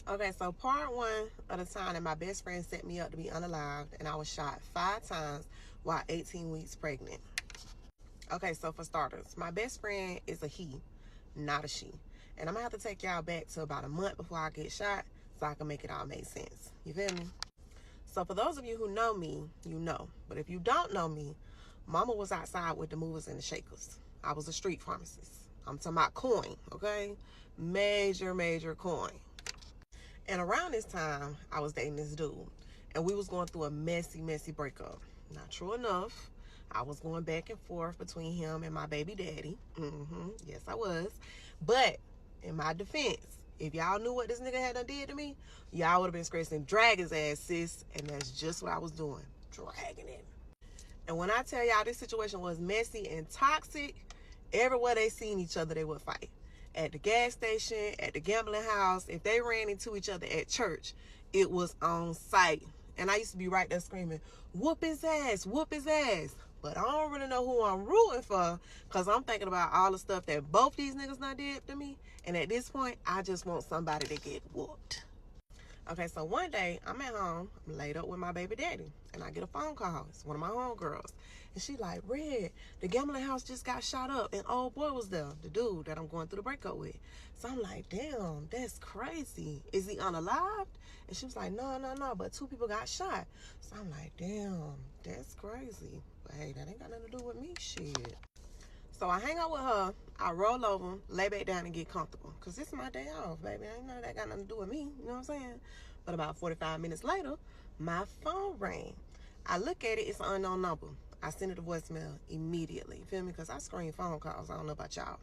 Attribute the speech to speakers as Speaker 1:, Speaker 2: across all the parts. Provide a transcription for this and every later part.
Speaker 1: Okay, so part one of the time that my best friend set me up to be unalived, and I was shot 5 times while 18 weeks pregnant. Okay, so for starters, my best friend is a he, not a she. And I'm gonna have to take y'all back to about a month before I get shot so I can make it all make sense. You feel me? So for those of you who know me, you know. But if you don't know me, mama was outside with the movers and the shakers. I was a street pharmacist. I'm talking about coin, okay? Major coin. And around this time, I was dating this dude. And we was going through a messy breakup. Not true enough. I was going back and forth between him and my baby daddy. Yes, I was. But in my defense, if y'all knew what this nigga had done did to me, y'all would have been scratching drag his ass, sis. And that's just what I was doing. Dragging him. And when I tell y'all this situation was messy and toxic, everywhere they seen each other, they would fight. At the gas station, at the gambling house, if they ran into each other at church, it was on sight. And I used to be right there screaming, whoop his ass, whoop his ass. But I don't really know who I'm rooting for, because I'm thinking about all the stuff that both these niggas done did to me. And at this point, I just want somebody to get whooped. Okay, so one day, I'm at home, I'm laid up with my baby daddy, and I get a phone call. It's one of my homegirls. And she like, Red, the gambling house just got shot up, and old boy was there, the dude that I'm going through the breakup with. So I'm like, damn, that's crazy. Is he unalived? And she was like, no, but 2 people got shot. So I'm like, damn, that's crazy. But hey, that ain't got nothing to do with me, shit. So I hang out with her, I roll over, lay back down and get comfortable. Because this is my day off, baby. Ain't none of that got nothing to do with me. You know what I'm saying? But about 45 minutes later, my phone rang. I look at it, it's an unknown number. I send it a voicemail immediately. You feel me? Because I screen phone calls. I don't know about y'all.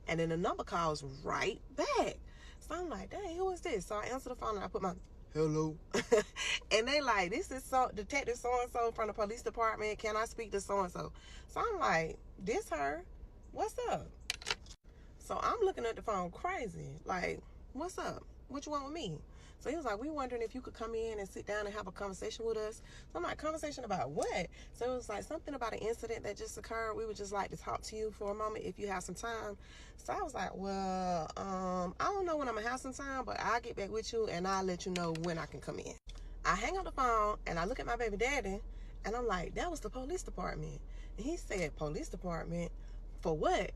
Speaker 1: And then the number calls right back. So I'm like, dang, who is this? So I answer the phone and I put my hello. And they like, this is Detective so-and-so from the police department. Can I speak to so-and-so? So I'm like, this her? What's up? So I'm looking at the phone crazy. Like, what's up? What you want with me? So he was like, we wondering if you could come in and sit down and have a conversation with us. So I'm like, conversation about what? So it was like something about an incident that just occurred. We would just like to talk to you for a moment if you have some time. So I was like, well, I don't know when I'm gonna have some time, but I'll get back with you and I'll let you know when I can come in. I hang up the phone and I look at my baby daddy and I'm like, that was the police department. And he said, police department? For what?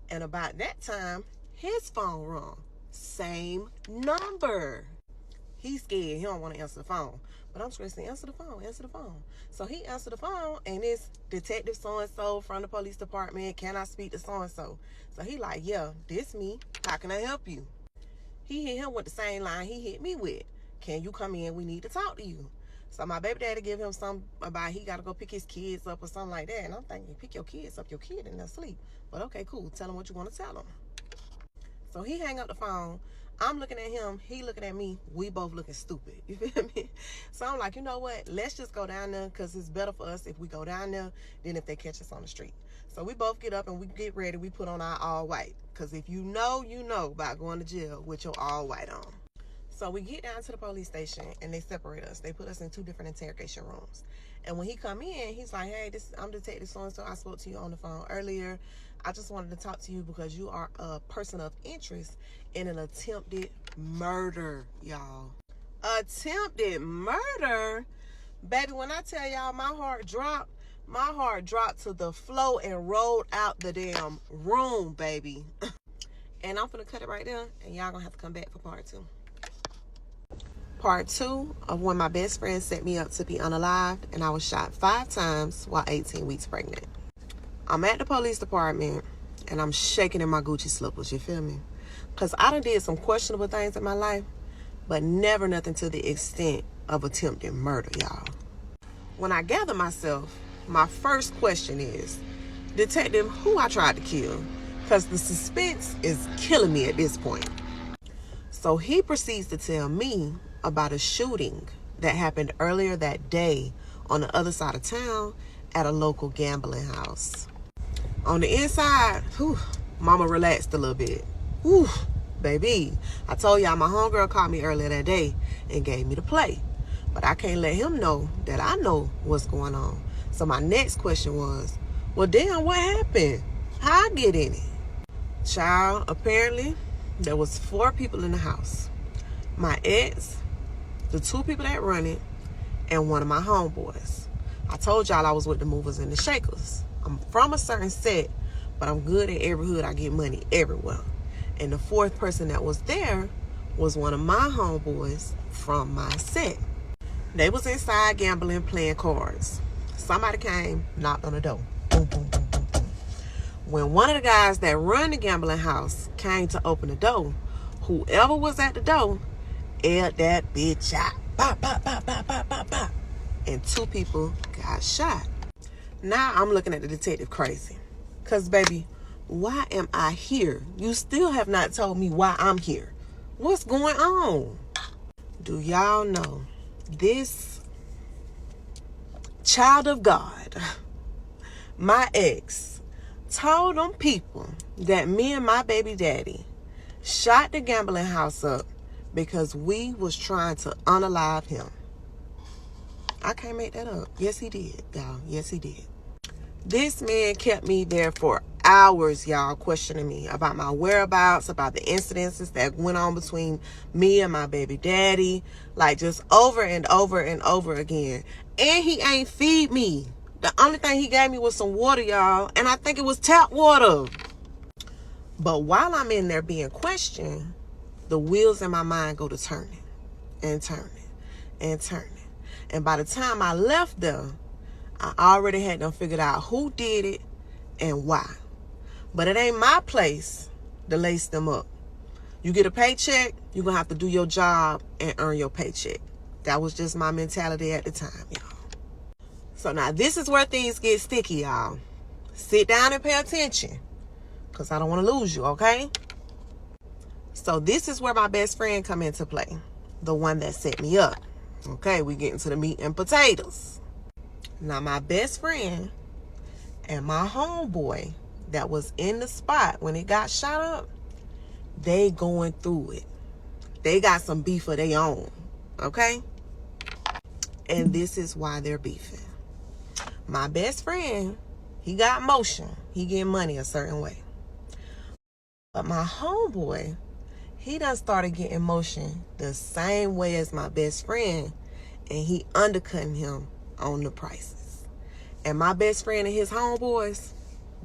Speaker 1: And about that time, his phone rung. Same number. He's scared. He don't want to answer the phone. But I'm screaming, answer the phone, answer the phone. So he answered the phone, and it's Detective so-and-so from the police department. Can I speak to so-and-so? So he like, yeah, this me. How can I help you? He hit him with the same line he hit me with. Can you come in? We need to talk to you. So my baby daddy give him some about he got to go pick his kids up or something like that. And I'm thinking, pick your kids up, your kid in their sleep. But okay, cool. Tell him what you want to tell him. So he hang up the phone. I'm looking at him. He looking at me. We both looking stupid. You feel me? So I'm like, you know what? Let's just go down there because it's better for us if we go down there than if they catch us on the street. So we both get up and we get ready. We put on our all white. Because if you know about going to jail with your all white on. So we get down to the police station and they separate us. They put us in 2 different interrogation rooms. And when he come in, he's like, hey, I'm Detective so-and-so. I spoke to you on the phone earlier. I just wanted to talk to you because you are a person of interest in an attempted murder, y'all. Attempted murder? Baby, when I tell y'all my heart dropped to the floor and rolled out the damn room, baby. And I'm gonna cut it right there, and y'all gonna have to come back for part 2. Part 2 of when my best friend set me up to be unalived and I was shot 5 times while 18 weeks pregnant. I'm at the police department and I'm shaking in my Gucci slippers, you feel me? Because I done did some questionable things in my life, but never nothing to the extent of attempted murder, y'all. When I gather myself, my first question is, Detective, who I tried to kill? Because the suspense is killing me at this point. So he proceeds to tell me about a shooting that happened earlier that day on the other side of town at a local gambling house. On the inside, mama relaxed a little bit. Baby, I told y'all my homegirl called me earlier that day and gave me the play. But I can't let him know that I know what's going on. So my next question was, well, damn, what happened? How I get in it? Child, apparently, there was 4 people in the house. My ex, the 2 people that run it, and one of my homeboys. I told y'all I was with the movers and the shakers. I'm from a certain set, but I'm good at every hood. I get money everywhere. And the 4th person that was there was one of my homeboys from my set. They was inside gambling, playing cards. Somebody came, knocked on the door. Boom, boom, boom, boom, boom. When one of the guys that run the gambling house came to open the door, whoever was at the door aired that bitch out. Bop, bop, bop, bop, bop, bop, bop. And 2 people got shot. Now I'm looking at the detective crazy. Because, baby, why am I here? You still have not told me why I'm here. What's going on? Do y'all know this child of God, my ex, told them people that me and my baby daddy shot the gambling house up because we was trying to unalive him. I can't make that up. Yes, he did, y'all. Yes, he did. This man kept me there for hours, y'all, questioning me about my whereabouts, about the incidences that went on between me and my baby daddy, like just over and over and over again. And he ain't feed me. The only thing he gave me was some water, y'all, and I think it was tap water. But while I'm in there being questioned, the wheels in my mind go to turning and turning and turning. And by the time I left there, I already had them figured out who did it and why. But it ain't my place to lace them up. You get a paycheck, you're going to have to do your job and earn your paycheck. That was just my mentality at the time, y'all. So now this is where things get sticky, y'all. Sit down and pay attention, because I don't want to lose you, okay? So this is where my best friend come into play. The one that set me up. Okay, we get into the meat and potatoes. Now, my best friend and my homeboy that was in the spot when it got shot up, they going through it. They got some beef of their own, okay? And this is why they're beefing. My best friend, he got motion. He get money a certain way. But my homeboy, he done started getting motion the same way as my best friend, and he undercutting him on the prices. And my best friend and his homeboys,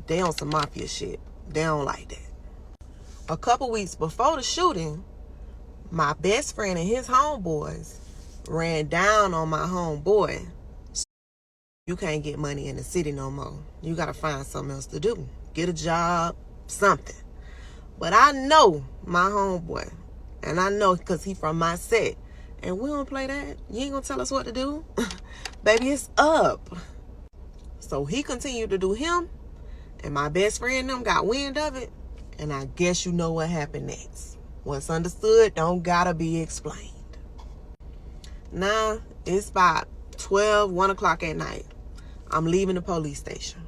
Speaker 1: they on some mafia shit. They don't like that. A couple weeks before the shooting, my best friend and his homeboys ran down on my homeboy. You can't get money in the city no more. You got to find something else to do. Get a job, something. But I know my homeboy, and I know because he from my set, and we don't play that. You ain't going to tell us what to do. Baby, it's up. So he continued to do him, and my best friend and them got wind of it, and I guess you know what happened next. What's understood don't gotta be explained. Now, it's about 12, 1 o'clock at night. I'm leaving the police station.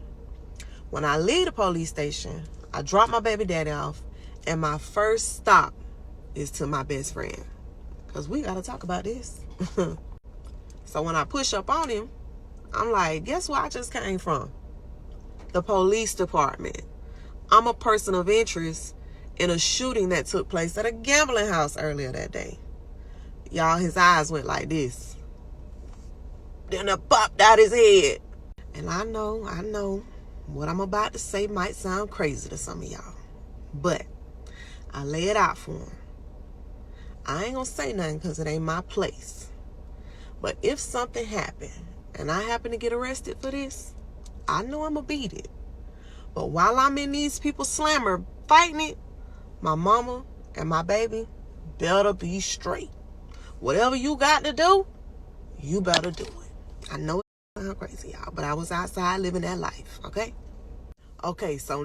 Speaker 1: When I leave the police station, I drop my baby daddy off, and my first stop is to my best friend, because we gotta talk about this. So when I push up on him, I'm like, guess where I just came from? The police department. I'm a person of interest in a shooting that took place at a gambling house earlier that day. Y'all, his eyes went like this. Then it popped out his head. And I know what I'm about to say might sound crazy to some of y'all. But I lay it out for him. I ain't gonna say nothing because it ain't my place. But if something happened and I happen to get arrested for this, I know I'm gonna beat it. But while I'm in these people's slammer fighting it, my mama and my baby better be straight. Whatever you got to do, you better do it. I know it sounds crazy, y'all, but I was outside living that life, okay? Okay, so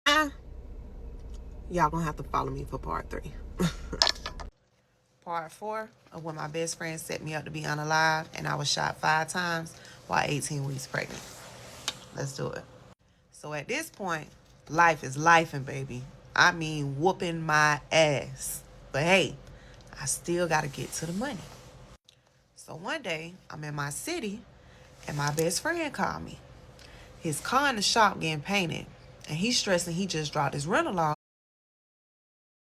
Speaker 1: now, y'all gonna have to follow me for part 3. Part 4 of when my best friend set me up to be unalive and I was shot 5 times while 18 weeks pregnant. Let's do it. So at this point, life is lifing, baby. I mean, whooping my ass. But hey, I still got to get to the money. So one day, I'm in my city, and my best friend called me. His car in the shop getting painted. and he's stressing he just dropped his rental off.